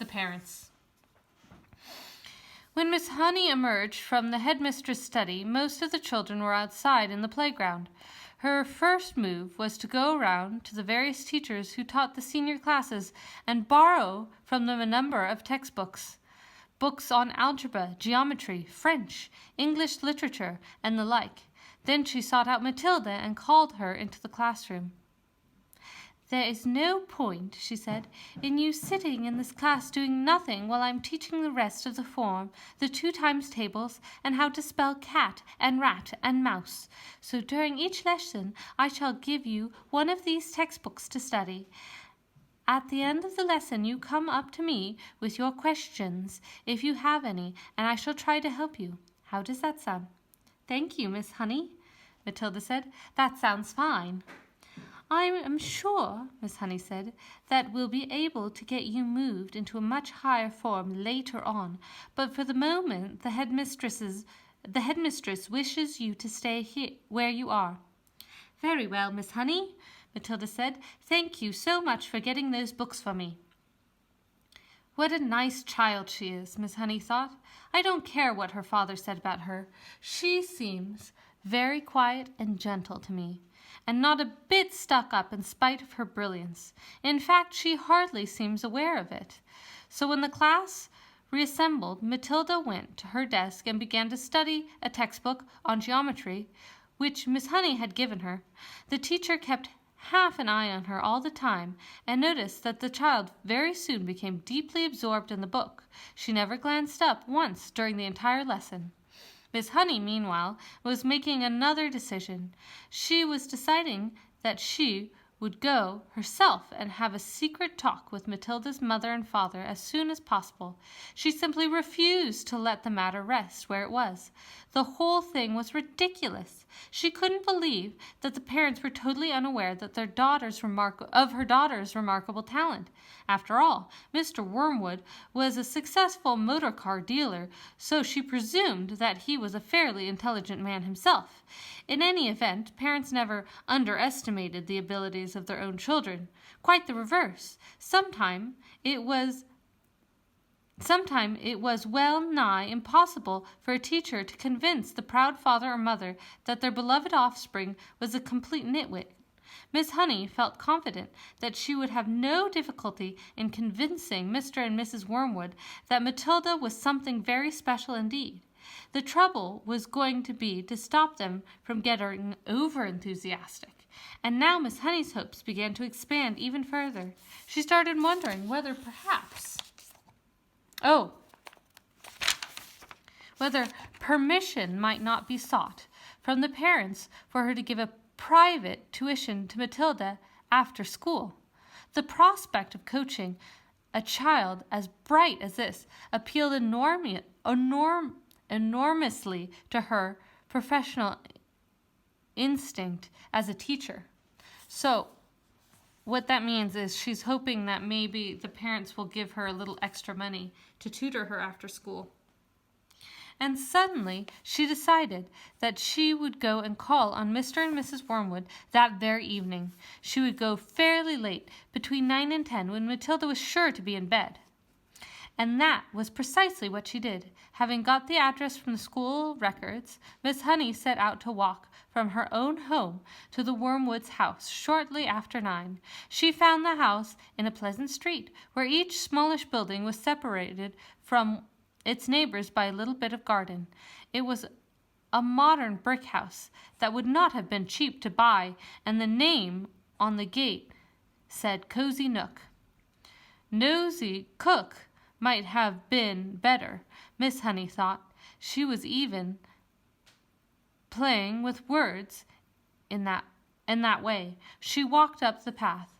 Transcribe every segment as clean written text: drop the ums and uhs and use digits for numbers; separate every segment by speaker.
Speaker 1: The parents. When Miss Honey emerged from the headmistress' study, most of the children were outside in the playground. Her first move was to go around to the various teachers who taught the senior classes and borrow from them a number of textbooks. Books on algebra, geometry, French, English literature, and the like. Then she sought out Matilda and called her into the classroom. "There is no point," she said, "in you sitting in this class doing nothing while I'm teaching the rest of the form, the 2 times tables, and how to spell cat and rat and mouse. So during each lesson I shall give you one of these textbooks to study. At the end of the lesson you come up to me with your questions, if you have any, and I shall try to help you. How does that sound?" "Thank you, Miss Honey," Matilda said. "That sounds fine." "I am sure," Miss Honey said, "that we'll be able to get you moved into a much higher form later on, but for the moment the headmistress wishes you to stay here where you are." "Very well, Miss Honey," Matilda said. "Thank you so much for getting those books for me." What a nice child she is, Miss Honey thought. I don't care what her father said about her. She seems very quiet and gentle to me, and not a bit stuck up in spite of her brilliance. In fact, she hardly seems aware of it. So when the class reassembled, Matilda went to her desk and began to study a textbook on geometry, which Miss Honey had given her. The teacher kept half an eye on her all the time, and noticed that the child very soon became deeply absorbed in the book. She never glanced up once during the entire lesson. Miss Honey, meanwhile, was making another decision. She was deciding that she would go herself and have a secret talk with Matilda's mother and father as soon as possible. She simply refused to let the matter rest where it was. The whole thing was ridiculous. She couldn't believe that the parents were totally unaware that her daughter's remarkable talent. After all, Mr. Wormwood was a successful motor car dealer, so she presumed that he was a fairly intelligent man himself. In any event, parents never underestimated the abilities of their own children. Quite the reverse. Sometimes it was well nigh impossible for a teacher to convince the proud father or mother that their beloved offspring was a complete nitwit. Miss Honey felt confident that she would have no difficulty in convincing Mr. and Mrs. Wormwood that Matilda was something very special indeed. The trouble was going to be to stop them from getting over-enthusiastic. And now Miss Honey's hopes began to expand even further. She started wondering whether permission might not be sought from the parents for her to give a private tuition to Matilda after school. The prospect of coaching a child as bright as this appealed enormously to her professional instinct as a teacher. So what that means is she's hoping that maybe the parents will give her a little extra money to tutor her after school. And suddenly she decided that she would go and call on Mr. and Mrs. Wormwood that very evening. She would go fairly late, between 9 and 10, when Matilda was sure to be in bed. And that was precisely what she did. Having got the address from the school records, Miss Honey set out to walk from her own home to the Wormwoods' house shortly after 9. She found the house in a pleasant street, where each smallish building was separated from its neighbors by a little bit of garden. It was a modern brick house that would not have been cheap to buy, and the name on the gate said Cozy Nook. Nosy Cook might have been better, Miss Honey thought. She was even playing with words in that way. She walked up the path.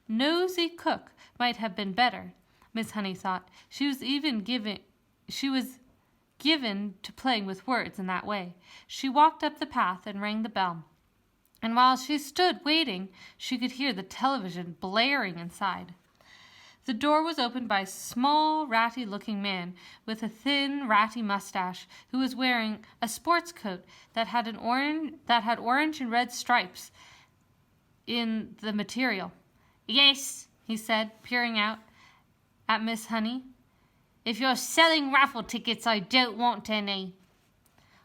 Speaker 1: Nosy Cook might have been better, Miss Honey thought. She was given to playing with words in that way. She walked up the path and rang the bell. And while she stood waiting, she could hear the television blaring inside. The door was opened by a small, ratty-looking man with a thin, ratty mustache, who was wearing a sports coat that had orange and red stripes in the material. Yes, he said, peering out at Miss Honey. If you're selling raffle tickets, I don't want any.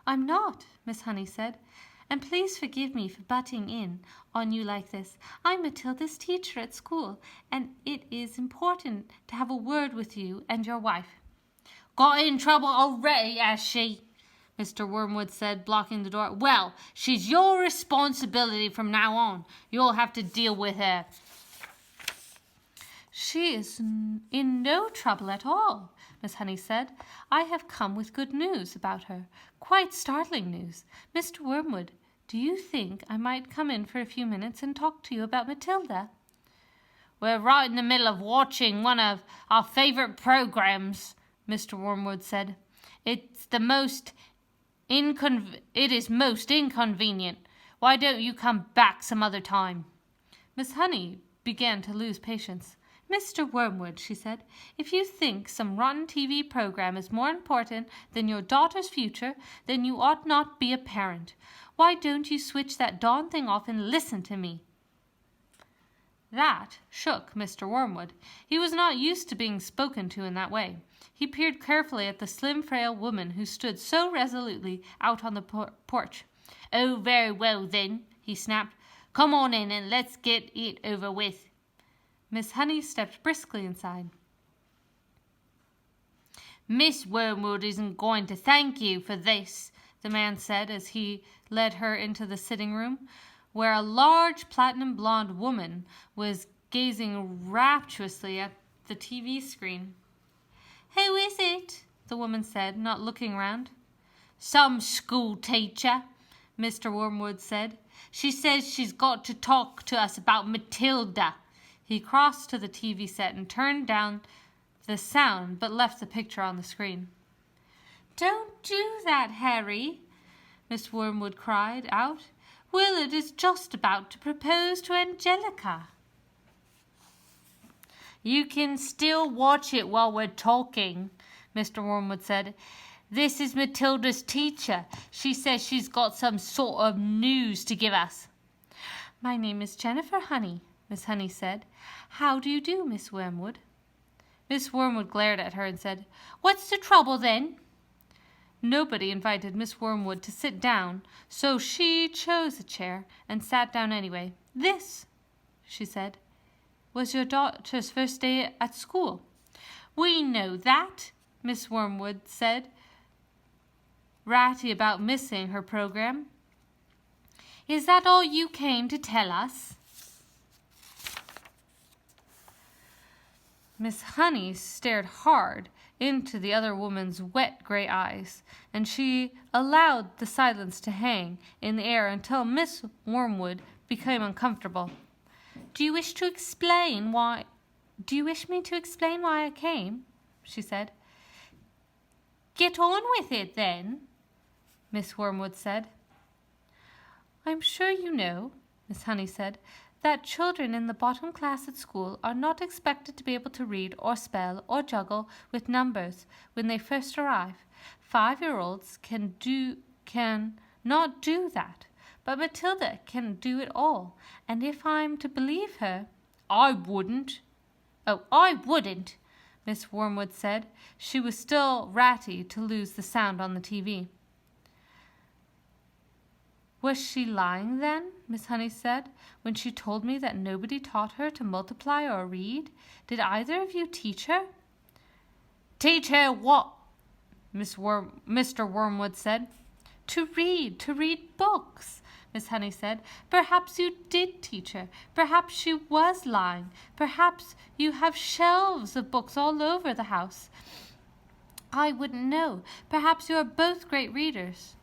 Speaker 1: I'm not, Miss Honey said, and please forgive me for butting in on you like this. I'm Matilda's teacher at school, and it is important to have a word with you and your wife. Got in trouble already, has she? Mr. Wormwood said, blocking the door. Well, she's your responsibility from now on. You'll have to deal with her. She is in no trouble at all, Miss Honey said. I have come with good news about her. Quite startling news. Mr. Wormwood, do you think I might come in for a few minutes and talk to you about Matilda? We're right in the middle of watching one of our favorite programs, Mr. Wormwood said. It is most inconvenient. Why don't you come back some other time? Miss Honey began to lose patience. Mr. Wormwood, she said, if you think some rotten TV program is more important than your daughter's future, then you ought not be a parent. Why don't you switch that darn thing off and listen to me? That shook Mr. Wormwood. He was not used to being spoken to in that way. He peered carefully at the slim, frail woman who stood so resolutely out on the porch. Oh, very well, then, he snapped. Come on in and let's get it over with. Miss Honey stepped briskly inside. Miss Wormwood isn't going to thank you for this, the man said as he led her into the sitting room, where a large platinum blonde woman was gazing rapturously at the TV screen. Who is it? The woman said, not looking round. Some school teacher, Mr. Wormwood said. She says she's got to talk to us about Matilda. He crossed to the TV set and turned down the sound, but left the picture on the screen. Don't do that, Harry, Miss Wormwood cried out. Willard is just about to propose to Angelica. You can still watch it while we're talking, Mr. Wormwood said. This is Matilda's teacher. She says she's got some sort of news to give us. My name is Jennifer Honey, Miss Honey said. How do you do, Miss Wormwood? Miss Wormwood glared at her and said, What's the trouble, then? Nobody invited Miss Wormwood to sit down, so she chose a chair and sat down anyway. This, she said, was your daughter's first day at school. We know that, Miss Wormwood said, ratty about missing her program. Is that all you came to tell us? Miss Honey stared hard into the other woman's wet gray eyes, and she allowed the silence to hang in the air until Miss Wormwood became uncomfortable. Do you wish me to explain why I came? She said. Get on with it, then, Miss Wormwood said. I'm sure you know, Miss Honey said, that children in the bottom class at school are not expected to be able to read or spell or juggle with numbers when they first arrive. 5-year-olds can not do that, but Matilda can do it all, and if I'm to believe her, I wouldn't. Oh, I wouldn't, Miss Wormwood said. She was still ratty to lose the sound on the TV. Was she lying then, Miss Honey said, when she told me that nobody taught her to multiply or read? Did either of you teach her? Teach her what? Mr. Wormwood said. To read books, Miss Honey said. Perhaps you did teach her. Perhaps she was lying. Perhaps you have shelves of books all over the house. I wouldn't know. Perhaps you are both great readers.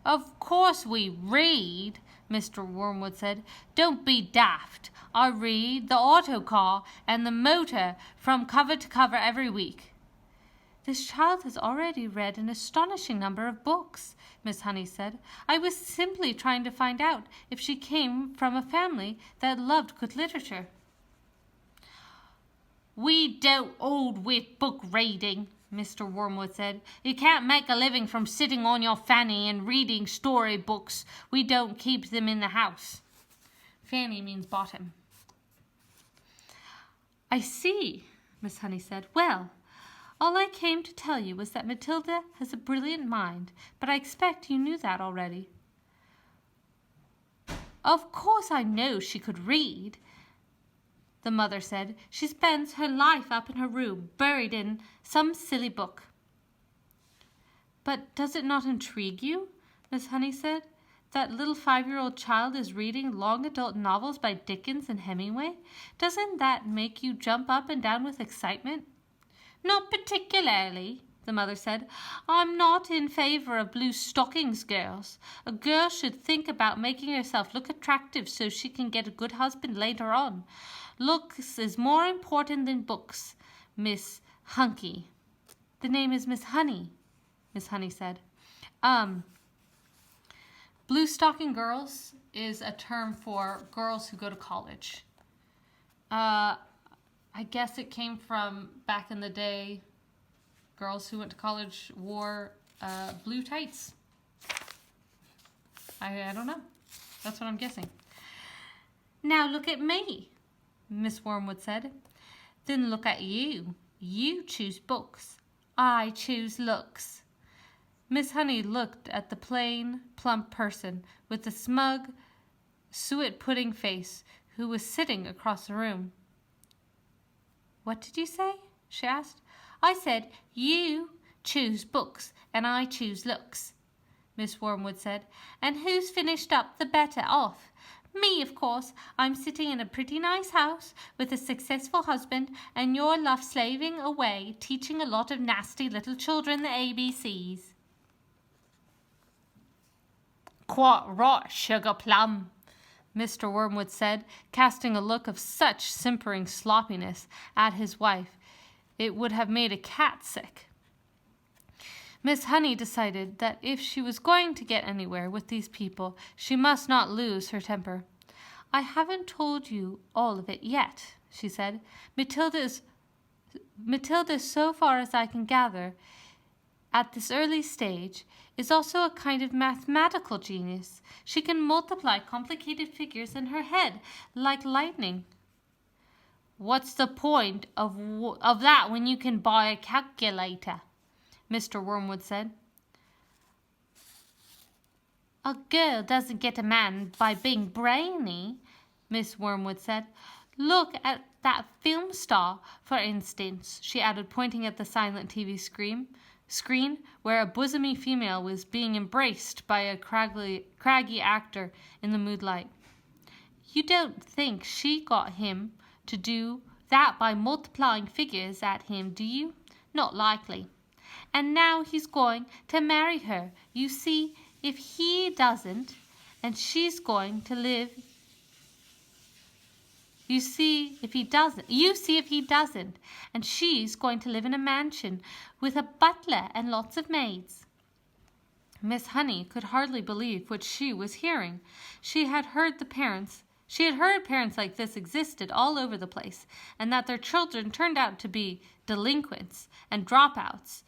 Speaker 1: Of course we read, Mr. Wormwood said. Don't be daft. I read the autocar and the motor from cover to cover every week. This child has already read an astonishing number of books, Miss Honey said. I was simply trying to find out if she came from a family that loved good literature. We don't hold with book reading, Mr. Wormwood said. You can't make a living from sitting on your fanny and reading storybooks. We don't keep them in the house. Fanny means bottom. I see, Miss Honey said. Well, all I came to tell you was that Matilda has a brilliant mind, but I expect you knew that already. Of course I know she could read, the mother said. She spends her life up in her room, buried in some silly book. But does it not intrigue you, Miss Honey said, that little 5-year-old child is reading long adult novels by Dickens and Hemingway? Doesn't that make you jump up and down with excitement? Not particularly, the mother said. I'm not in favor of blue stockings girls. A girl should think about making herself look attractive so she can get a good husband later on. Looks is more important than books, Miss Hunky. The name is Miss Honey, Miss Honey said. Blue stocking girls is a term for girls who go to college. I guess it came from back in the day. Girls who went to college wore blue tights. I don't know. That's what I'm guessing. Now look at me, Miss Wormwood said. Then look at you. You choose books. I choose looks. Miss Honey looked at the plain, plump person with the smug, suet pudding face who was sitting across the room. What did you say? She asked. I said, you choose books and I choose looks, Miss Wormwood said. And who's finished up the better off? Me, of course. I'm sitting in a pretty nice house with a successful husband, and you're love slaving away, teaching a lot of nasty little children the ABCs. Quite right, sugar plum, Mr. Wormwood said, casting a look of such simpering sloppiness at his wife it would have made a cat sick. Miss Honey decided that if she was going to get anywhere with these people, she must not lose her temper. I haven't told you all of it yet, she said. Matilda, so far as I can gather, at this early stage, is also a kind of mathematical genius. She can multiply complicated figures in her head like lightning. What's the point of that when you can buy a calculator? Mr. Wormwood said. A girl doesn't get a man by being brainy, Miss Wormwood said. Look at that film star, for instance, she added, pointing at the silent TV screen where a bosomy female was being embraced by a craggy actor in the moonlight. You don't think she got him to do that by multiplying figures at him, do you? Not likely. And now he's going to marry her. You see if he doesn't, and she's going to live. You see if he doesn't, and she's going to live in a mansion with a butler and lots of maids. Miss Honey could hardly believe what she was hearing. She had heard parents like this existed all over the place, and that their children turned out to be delinquents and dropouts,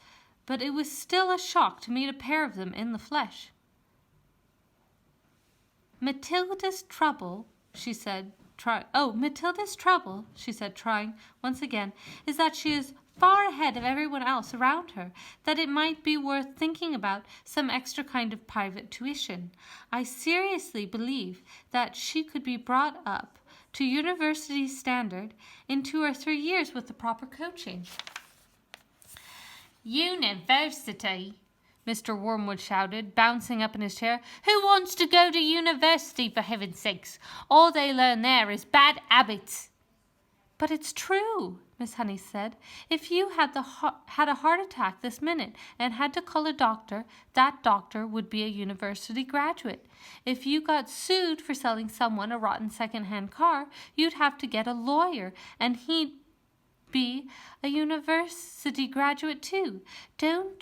Speaker 1: but it was still a shock to meet a pair of them in the flesh. Matilda's trouble, she said, trying once again, is that she is far ahead of everyone else around her, that it might be worth thinking about some extra kind of private tuition. I seriously believe that she could be brought up to university standard in 2 or 3 years with the proper coaching. University, Mr. Wormwood shouted, bouncing up in his chair. Who wants to go to university, for heaven's sakes? All they learn there is bad habits. But it's true, Miss Honey said. If you had a heart attack this minute and had to call a doctor, that doctor would be a university graduate. If you got sued for selling someone a rotten second-hand car, you'd have to get a lawyer, and he'd be a university graduate too. Don't